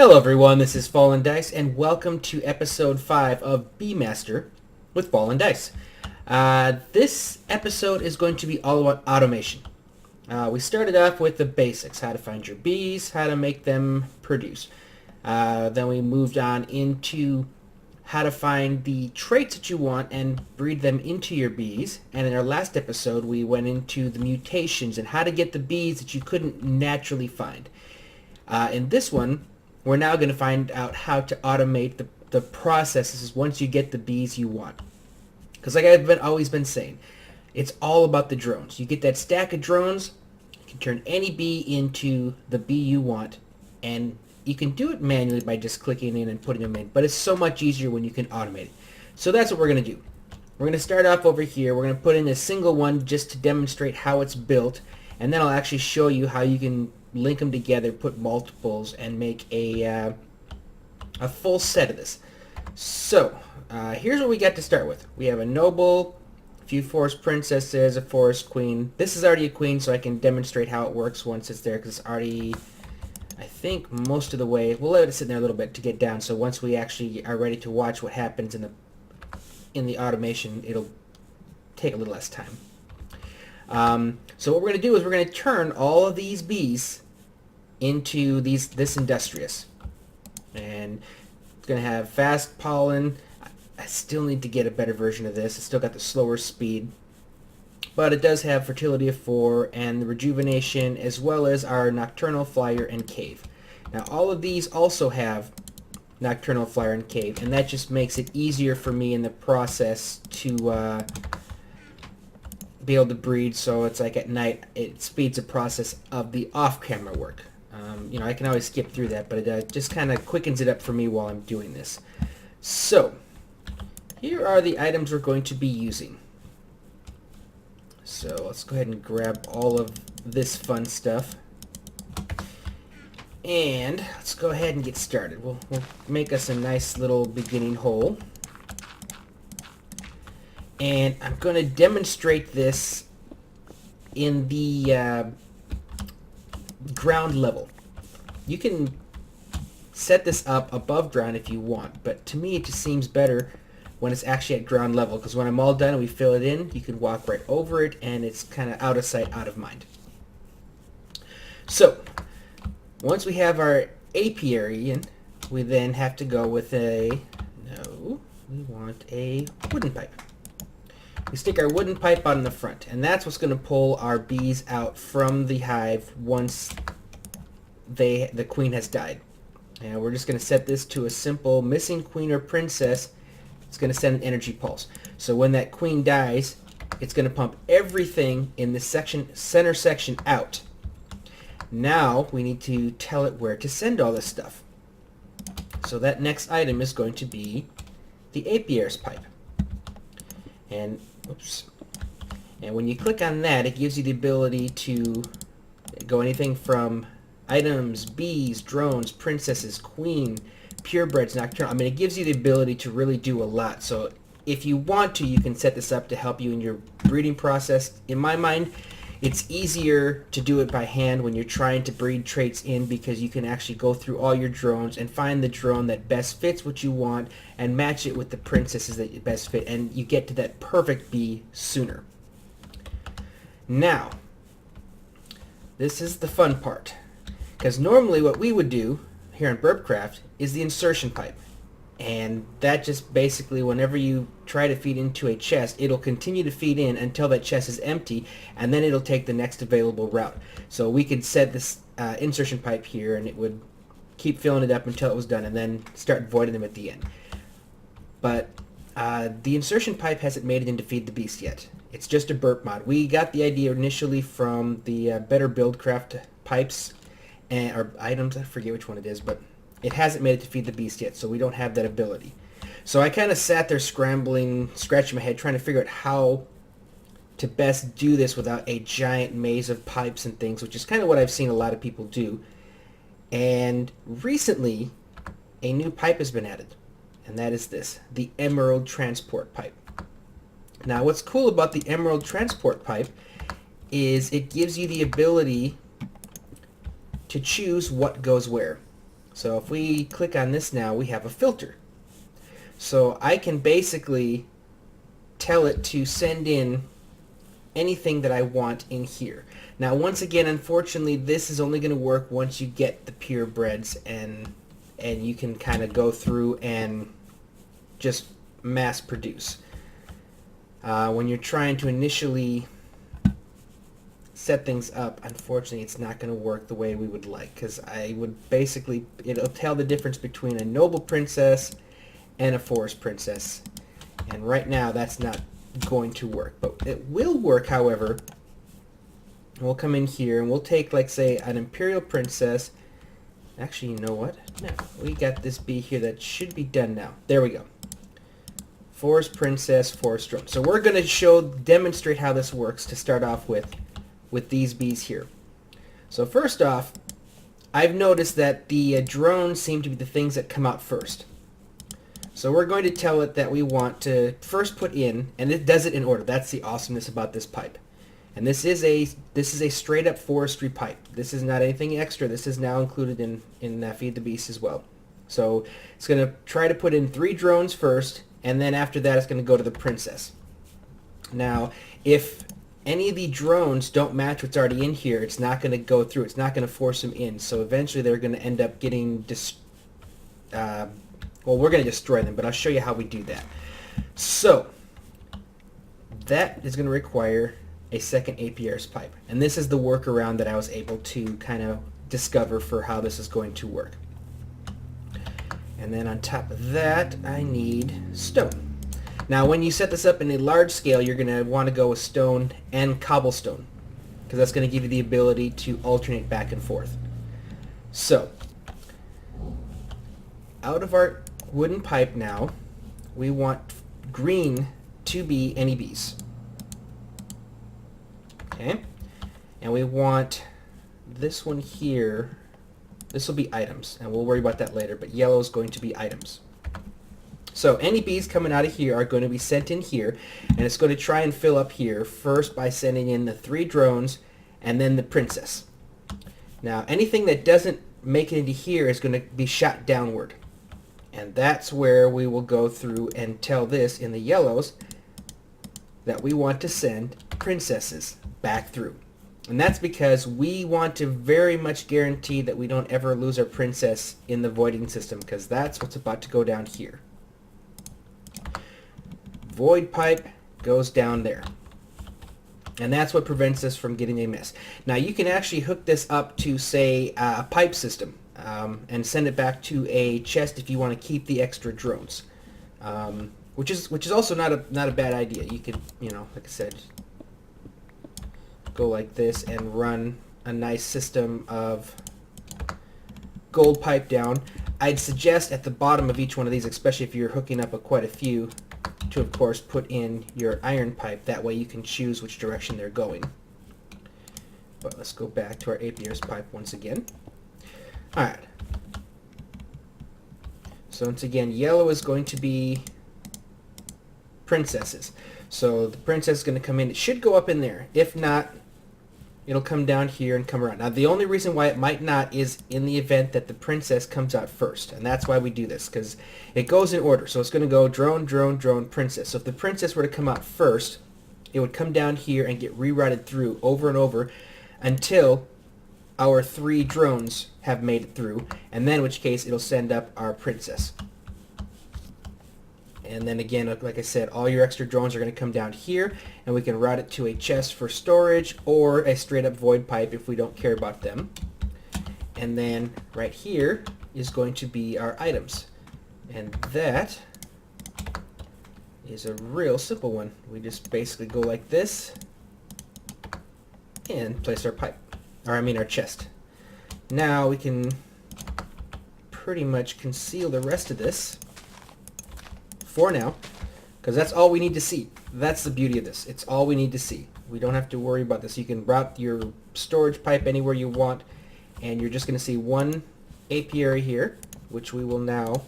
Hello everyone, this is FallenDice, and welcome to episode 5 of Bee Master with FallenDice. This episode is going to be all about automation. We started off with the basics, how to find your bees, how to make them produce. Then we moved on into how to find the traits that you want and breed them into your bees. And in our last episode, we went into the mutations and how to get the bees that you couldn't naturally find. In this one, we're now going to find out how to automate the processes once you get the bees you want. Because like I've always been saying, it's all about the drones. You get that stack of drones, you can turn any bee into the bee you want, and you can do it manually by just clicking in and putting them in, but it's so much easier when you can automate it. So that's what we're going to do. We're going to start off over here. We're going to put in a single one just to demonstrate how it's built, and then I'll actually show you how you can link them together, put multiples, and make a full set of this. So here's what we got to start with. We have a noble, a few forest princesses, a forest queen. This is already a queen, so I can demonstrate how it works once it's there, because it's already, I think, most of the way. We'll let it sit there a little bit to get down, so once we actually are ready to watch what happens in the automation, it'll take a little less time. So what we're going to do is we're going to turn all of these bees into this industrious, and it's going to have fast pollen. I still need to get a better version of this. It's still got the slower speed, but it does have fertility of 4 and the rejuvenation, as well as our nocturnal flyer and cave. Now all of these also have nocturnal flyer and cave, and that just makes it easier for me in the process to be able to breed. So it's like at night, it speeds the process of the off-camera work. I can always skip through that, but it just kind of quickens it up for me while I'm doing this. So here are the items we're going to be using. So let's go ahead and grab all of this fun stuff, and let's go ahead and get started. We'll make us a nice little beginning hole. And I'm going to demonstrate this in the ground level. You can set this up above ground if you want, but to me it just seems better when it's actually at ground level, because when I'm all done and we fill it in, you can walk right over it and it's kind of out of sight, out of mind. So once we have our apiary in, we then have to go with we want a wooden pipe. We stick our wooden pipe out in the front, and that's what's going to pull our bees out from the hive once the queen has died. And we're just going to set this to a simple missing queen or princess. It's going to send an energy pulse. So when that queen dies, it's going to pump everything in the center section out. Now we need to tell it where to send all this stuff. So that next item is going to be the apiary's pipe. And when you click on that, it gives you the ability to go anything from items, bees, drones, princesses, queen, purebreds, nocturnal. I mean, it gives you the ability to really do a lot. So if you want to, you can set this up to help you in your breeding process. In my mind, it's easier to do it by hand when you're trying to breed traits in, because you can actually go through all your drones and find the drone that best fits what you want and match it with the princesses that best fit, and you get to that perfect bee sooner. Now, this is the fun part, because normally what we would do here in Burpcraft is the insertion pipe. And that just basically, whenever you try to feed into a chest, it'll continue to feed in until that chest is empty, and then it'll take the next available route. So we could set this insertion pipe here, and it would keep filling it up until it was done, and then start voiding them at the end. But the insertion pipe hasn't made it into Feed the Beast yet. It's just a Burpmod. We got the idea initially from the better Buildcraft pipes or items. I forget which one it is, but it hasn't made it to Feed the Beast yet, so we don't have that ability. So I kind of sat there scrambling, scratching my head, trying to figure out how to best do this without a giant maze of pipes and things, which is kind of what I've seen a lot of people do. And recently, a new pipe has been added, and that is this, the Emerald Transport Pipe. Now, what's cool about the Emerald Transport Pipe is it gives you the ability to choose what goes where. So if we click on this now, we have a filter. So I can basically tell it to send in anything that I want in here. Now once again, unfortunately, this is only going to work once you get the purebreds and you can kind of go through and just mass produce. When you're trying to initially set things up, unfortunately it's not going to work the way we would like, because I would basically, it'll tell the difference between a noble princess and a forest princess, and right now that's not going to work. But it will work, however. We'll come in here and we'll take, like, say, an imperial princess. Actually, you know what? No, we got this bee here that should be done now. There we go. Forest princess, forest drone. So we're going to demonstrate how this works to start off with these bees here. So first off, I've noticed that the drones seem to be the things that come out first. So we're going to tell it that we want to first put in, and it does it in order. That's the awesomeness about this pipe. And this is a straight up forestry pipe. This is not anything extra. This is now included in Feed the Beast as well. So it's going to try to put in 3 drones first, and then after that it's going to go to the princess. Now, if any of the drones don't match what's already in here, it's not going to go through. It's not going to force them in. So eventually they're going to end up getting well, we're going to destroy them, but I'll show you how we do that. So that is going to require a second apiary's pipe. And this is the workaround that I was able to kind of discover for how this is going to work. And then on top of that, I need stone. Now when you set this up in a large scale, you're going to want to go with stone and cobblestone, because that's going to give you the ability to alternate back and forth. So out of our wooden pipe now, we want green to be any bees. Okay, and we want this one here, this will be items, and we'll worry about that later, but yellow is going to be items. So any bees coming out of here are going to be sent in here, and it's going to try and fill up here first by sending in the 3 drones and then the princess. Now anything that doesn't make it into here is going to be shot downward, and that's where we will go through and tell this in the yellows that we want to send princesses back through. And that's because we want to very much guarantee that we don't ever lose our princess in the voiding system, because that's what's about to go down here. Void pipe goes down there, and that's what prevents us from getting a miss. Now you can actually hook this up to, say, a pipe system, and send it back to a chest if you want to keep the extra drones, which is also not a bad idea. You could, you know, like I said, go like this and run a nice system of gold pipe down. I'd suggest at the bottom of each one of these, especially if you're hooking up quite a few, to of course put in your iron pipe. That way you can choose which direction they're going. But let's go back to our apiary's pipe once again. Alright. So once again, yellow is going to be princesses. So the princess is going to come in. It should go up in there. If not, it'll come down here and come around. Now the only reason why it might not is in the event that the princess comes out first. And that's why we do this, because it goes in order. So it's going to go drone, drone, drone, princess. So if the princess were to come out first, it would come down here and get rerouted through over and over until our 3 drones have made it through, and then in which case it'll send up our princess. And then again, like I said, all your extra drones are going to come down here, and we can route it to a chest for storage or a straight up void pipe if we don't care about them. And then right here is going to be our items, and that is a real simple one. We just basically go like this and place our pipe, or I mean our chest. Now we can pretty much conceal the rest of this for now, because that's all we need to see. That's the beauty of this. It's all we need to see. We don't have to worry about this. You can route your storage pipe anywhere you want, and you're just going to see one apiary here, which we will now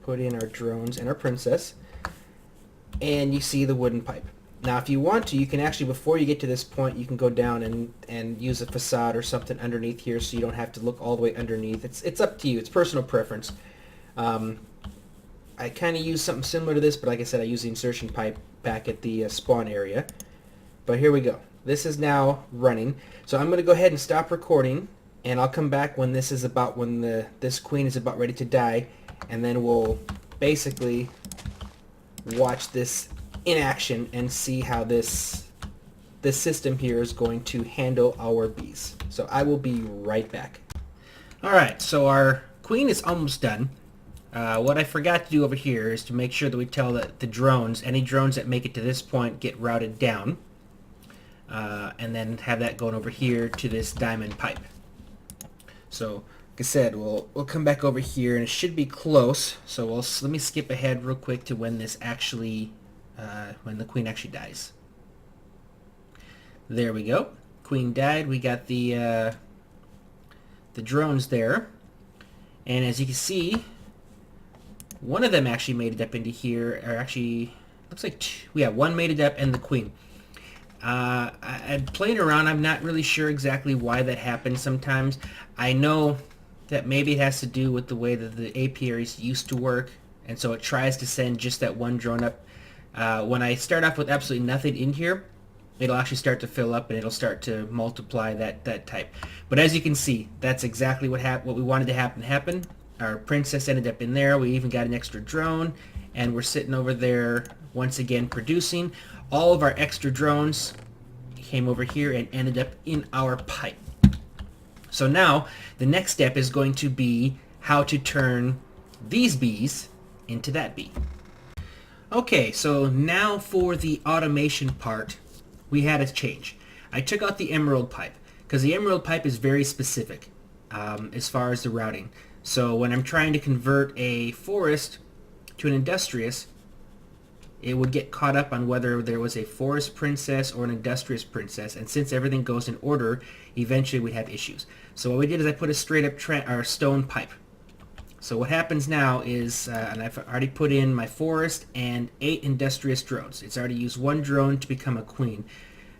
put in our drones and our princess, and you see the wooden pipe. Now if you want to, you can actually, before you get to this point, you can go down and use a facade or something underneath here so you don't have to look all the way underneath. It's up to you. It's personal preference. I kind of use something similar to this, but like I said, I use the insertion pipe back at the spawn area. But here we go. This is now running. So I'm going to go ahead and stop recording, and I'll come back when this is about, when this queen is about ready to die, and then we'll basically watch this in action and see how this system here is going to handle our bees. So I will be right back. Alright, so our queen is almost done. What I forgot to do over here is to make sure that we tell that the drones, any drones that make it to this point, get routed down. And then have that going over here to this diamond pipe. So, like I said, we'll come back over here, and it should be close. So let me skip ahead real quick to when this actually, when the queen actually dies. There we go. Queen died. We got the drones there, and as you can see, one of them actually made it up into here, or actually, looks like two. Yeah, one made it up, and the queen. I'm playing around. I'm not really sure exactly why that happens sometimes. I know that maybe it has to do with the way that the apiaries used to work, and so it tries to send just that one drone up. When I start off with absolutely nothing in here, it'll actually start to fill up, and it'll start to multiply that type. But as you can see, that's exactly what we wanted to happen. Our princess ended up in there. We even got an extra drone, and we're sitting over there once again producing. All of our extra drones came over here and ended up in our pipe. So now the next step is going to be how to turn these bees into that bee. Okay, so now for the automation part, we had a change. I took out the emerald pipe because the emerald pipe is very specific as far as the routing. So when I'm trying to convert a forest to an industrious, it would get caught up on whether there was a forest princess or an industrious princess, and since everything goes in order, eventually we'd have issues. So what we did is I put a straight up stone pipe. So what happens now is, and I've already put in my forest and 8 industrious drones. It's already used 1 drone to become a queen,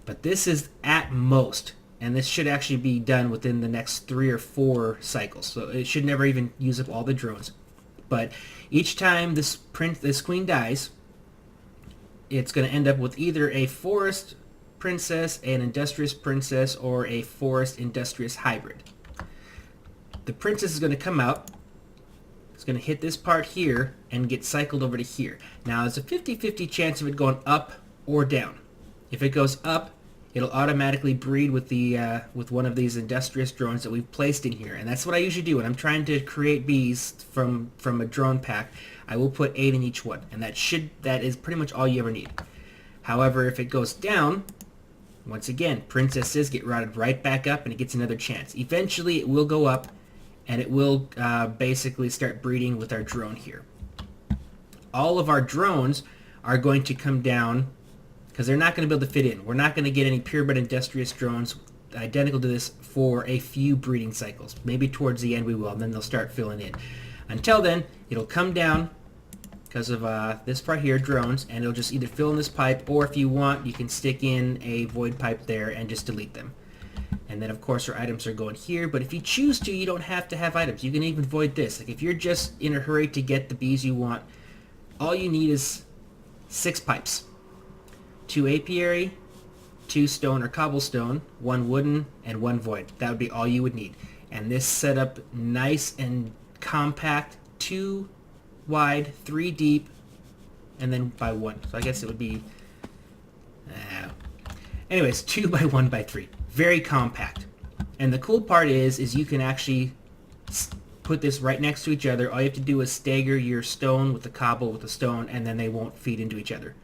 but this is at most, and this should actually be done within the next 3 or 4 cycles. So it should never even use up all the drones. But each time this queen dies, it's going to end up with either a forest princess, an industrious princess, or a forest industrious hybrid. The princess is going to come out. It's going to hit this part here and get cycled over to here. Now there's a 50-50 chance of it going up or down. If it goes up, it'll automatically breed with with one of these industrious drones that we've placed in here, and that's what I usually do when I'm trying to create bees from a drone pack. I will put 8 in each one, and that is pretty much all you ever need. However, if it goes down, once again, princesses get routed right back up, and it gets another chance. Eventually, it will go up, and it will basically start breeding with our drone here. All of our drones are going to come down because they're not going to be able to fit in. We're not going to get any purebred industrious drones identical to this for a few breeding cycles. Maybe towards the end we will, and then they'll start filling in. Until then, it'll come down because of this part here, drones, and it'll just either fill in this pipe, or if you want, you can stick in a void pipe there and just delete them. And then, of course, our items are going here, but if you choose to, you don't have to have items. You can even void this. Like if you're just in a hurry to get the bees you want, all you need is 6 pipes. 2 apiary, 2 stone or cobblestone, 1 wooden, and 1 void. That would be all you would need. And this setup, nice and compact, 2 wide, 3 deep, and then by 1. So I guess it would be, anyways, 2 by 1 by 3. Very compact. And the cool part is you can actually put this right next to each other. All you have to do is stagger your stone with the cobble with the stone, and then they won't feed into each other.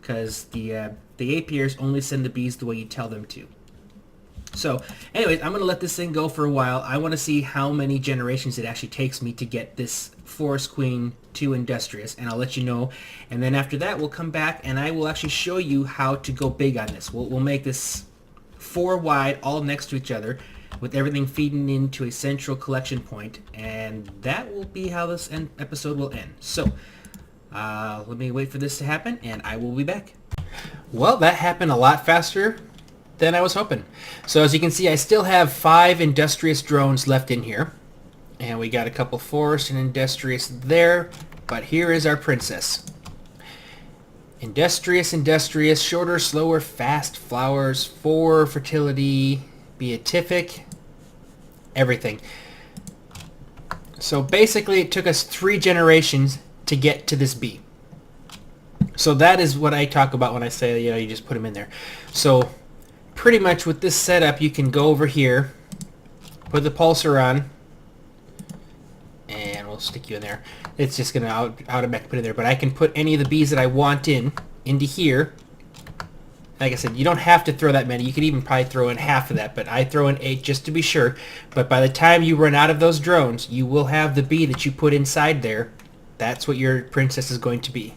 Because the apiaries only send the bees the way you tell them to. So, anyways, I'm going to let this thing go for a while. I want to see how many generations it actually takes me to get this Forest Queen to Industrious, and I'll let you know. And then after that, we'll come back, and I will actually show you how to go big on this. We'll make this 4 wide, all next to each other, with everything feeding into a central collection point, and that will be how this episode will end. So, let me wait for this to happen, and I will be back. Well, that happened a lot faster than I was hoping. So as you can see, I still have 5 industrious drones left in here. And we got a couple forest and industrious there. But here is our princess. Industrious, industrious, shorter, slower, fast, flowers, 4 fertility, beatific, everything. So basically it took us 3 generations to get to this bee. So that is what I talk about when I say, you just put them in there. So pretty much with this setup, you can go over here, put the pulsar on, and we'll stick you in there. It's just going to automatically put it in there, but I can put any of the bees that I want into here. Like I said, you don't have to throw that many. You could even probably throw in half of that, but I throw in 8 just to be sure. But by the time you run out of those drones, you will have the bee that you put inside there. That's what your princess is going to be.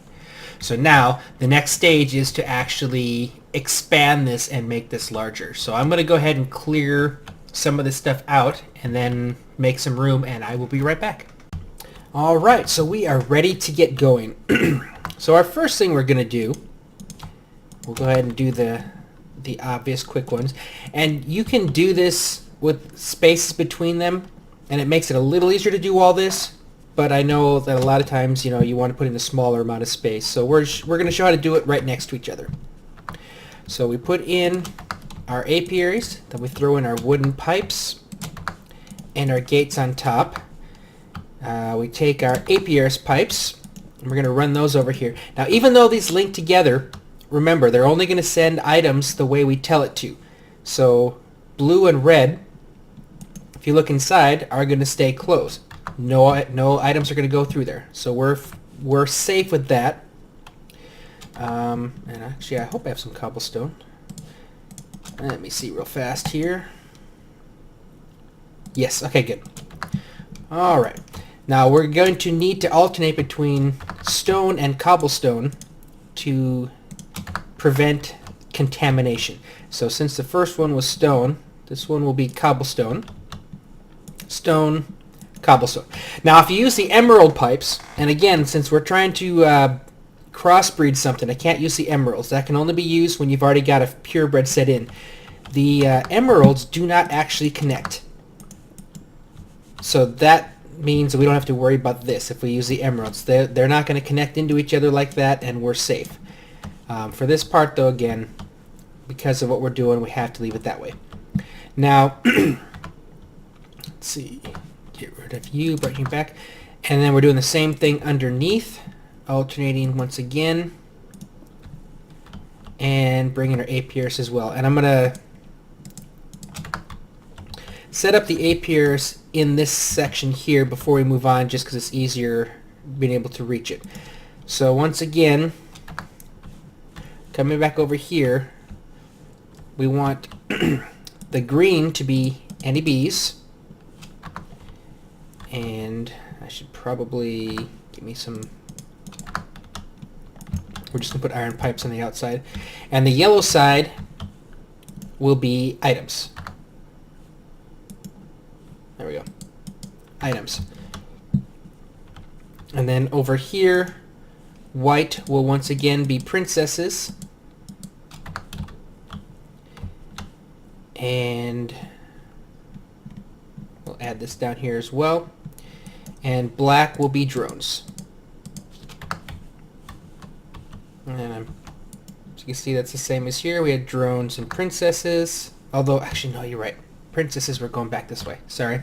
So now, the next stage is to actually expand this and make this larger. So I'm going to go ahead and clear some of this stuff out and then make some room, and I will be right back. Alright, so we are ready to get going. So our first thing we're going to do, we'll go ahead and do the obvious quick ones. And you can do this with spaces between them, and it makes it a little easier to do all this. But I know that a lot of times, you want to put in a smaller amount of space. So we're going to show how to do it right next to each other. So we put in our apiaries, then we throw in our wooden pipes and our gates on top. We take our apiaries pipes, and we're going to run those over here. Now, even though these link together, remember, they're only going to send items the way we tell it to. So blue and red, if you look inside, are going to stay closed. No items are going to go through there. So we're safe with that. And actually, I hope I have some cobblestone. Let me see real fast here. Yes, okay, good. Alright. Now we're going to need to alternate between stone and cobblestone to prevent contamination. So since the first one was stone, this one will be cobblestone. Stone, cobblestone. Now if you use the emerald pipes, and again, since we're trying to crossbreed something, I can't use the emeralds. That can only be used when you've already got a purebred set in. The emeralds do not actually connect. So that means that we don't have to worry about this if we use the emeralds. They're not going to connect into each other like that, and we're safe. For this part, though, again, because of what we're doing, we have to leave it that way. Now, let's see. Get rid of you, bring you back. And then we're doing the same thing underneath, alternating once again, and bringing our apiaries as well. And I'm going to set up the apiaries in this section here before we move on, just because it's easier being able to reach it. So once again, coming back over here, we want the green to be any bees. And I should probably give me some... We're just going to put iron pipes on the outside. And the yellow side will be items. There we go. Items. And then over here, white will once again be princesses. And we'll add this down here as well. And black will be drones. And as you can see, that's the same as here. We had drones and princesses. Although, actually, no, you're right. Princesses were going back this way. Sorry.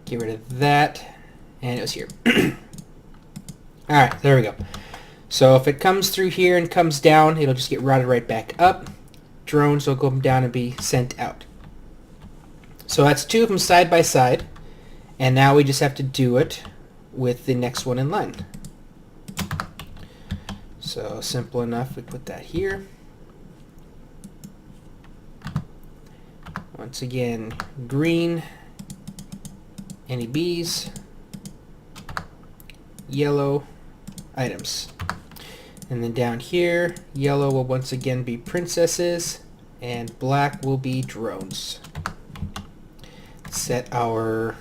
Get rid of that. And it was here. Alright, there we go. So if it comes through here and comes down, it'll just get routed right back up. Drones will go down and be sent out. So that's 2 of them side by side. And now we just have to do it with the next one in line. So simple enough, we put that here. Once again, green, any bees, yellow, items. And then down here, yellow will once again be princesses, and black will be drones. Set our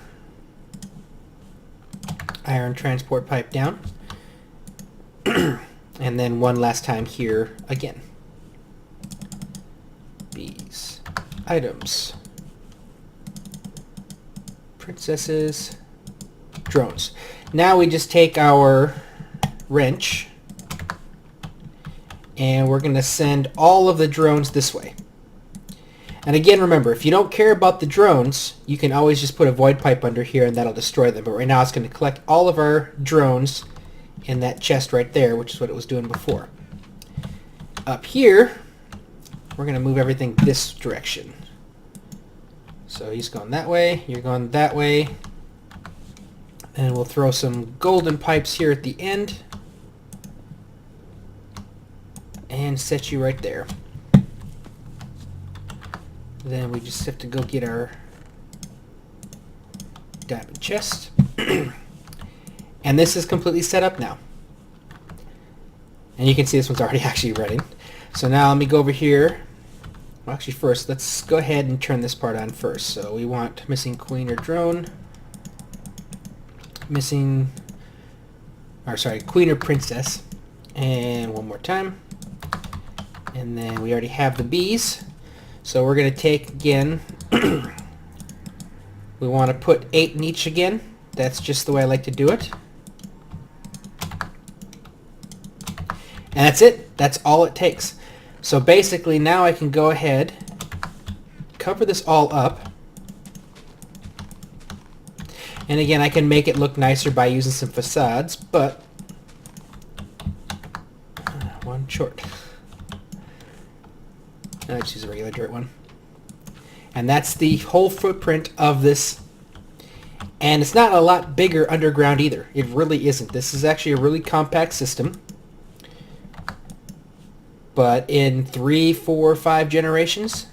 iron transport pipe down. And then one last time here again. Bees, items, princesses, drones. Now we just take our wrench and we're going to send all of the drones this way. And again, remember, if you don't care about the drones, you can always just put a void pipe under here and that'll destroy them. But right now it's going to collect all of our drones in that chest right there, which is what it was doing before. Up here, we're going to move everything this direction. So he's going that way, you're going that way. And we'll throw some golden pipes here at the end. And set you right there. Then we just have to go get our diamond chest. And this is completely set up now. And you can see this one's already actually running. So now let me go over here. Well, actually first, let's go ahead and turn this part on first. So we want missing queen or drone. Queen or princess. And one more time. And then we already have the bees. So we're going to take, again, we want to put 8 in each again. That's just the way I like to do it. And that's it. That's all it takes. So basically now I can go ahead, cover this all up. And again, I can make it look nicer by using some facades, but one short. I just use a regular dirt one. And that's the whole footprint of this. And it's not a lot bigger underground either. It really isn't. This is actually a really compact system. But in 3, 4, 5 generations,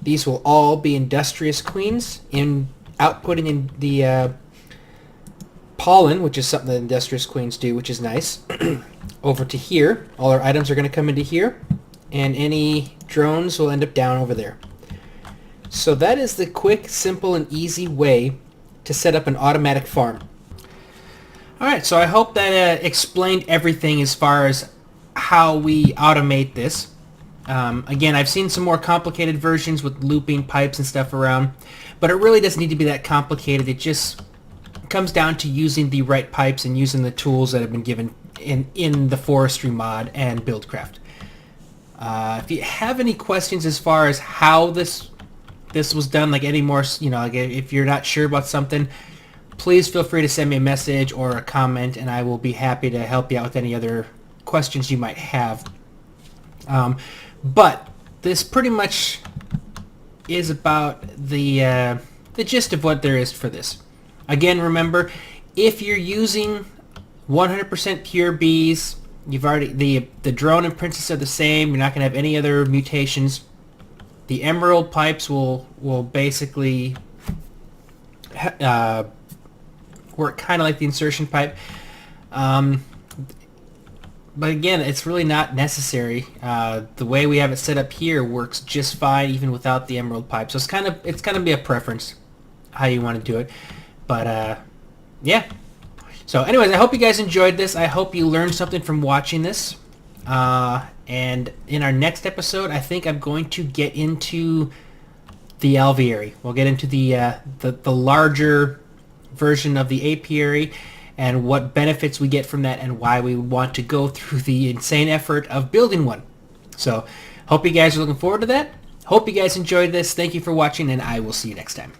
these will all be industrious queens in outputting in the pollen, which is something that industrious queens do, which is nice. Over to here. All our items are going to come into here. And any drones will end up down over there. So that is the quick, simple, and easy way to set up an automatic farm. Alright, so I hope that explained everything as far as how we automate this. Again, I've seen some more complicated versions with looping pipes and stuff around, but it really doesn't need to be that complicated. It just comes down to using the right pipes and using the tools that have been given in the Forestry mod and Buildcraft. If you have any questions as far as how this was done, like any more, like if you're not sure about something, please feel free to send me a message or a comment, and I will be happy to help you out with any other questions you might have. But this pretty much is about the gist of what there is for this. Again, remember, if you're using 100% pure bees, you've already the drone and princess are the same. You're not going to have any other mutations. The emerald pipes will basically work kind of like the insertion pipe. But again, it's really not necessary. The way we have it set up here works just fine even without the emerald pipe. So it's kind of be a preference how you want to do it. But yeah. So anyways, I hope you guys enjoyed this. I hope you learned something from watching this. And in our next episode, I think I'm going to get into the alveary. We'll get into the larger version of the apiary and what benefits we get from that and why we want to go through the insane effort of building one. So hope you guys are looking forward to that. Hope you guys enjoyed this. Thank you for watching, and I will see you next time.